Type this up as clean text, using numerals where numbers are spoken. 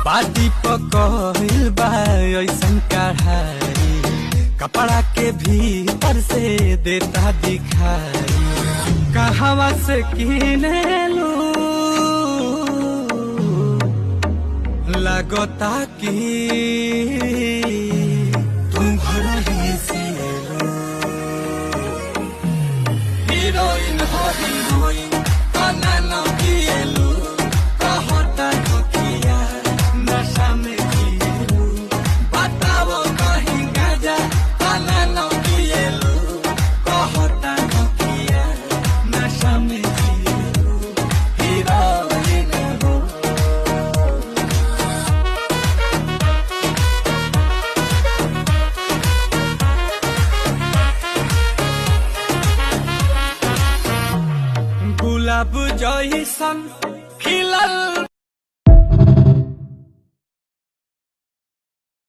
बाटी पकइल बा ऐसन कढ़ाई, कपड़ा के भीतर से देता दिखाई। कहवा से किनेलू लगता कि तुम घर ही से हीरोइन हो हीरोइन काना न किएलू कहता किया नशा में किएलू बताओ कहीं गाजा काना न किएलू कहता किया नशा में किएलू हीरोइन हो। गुलाब जैसन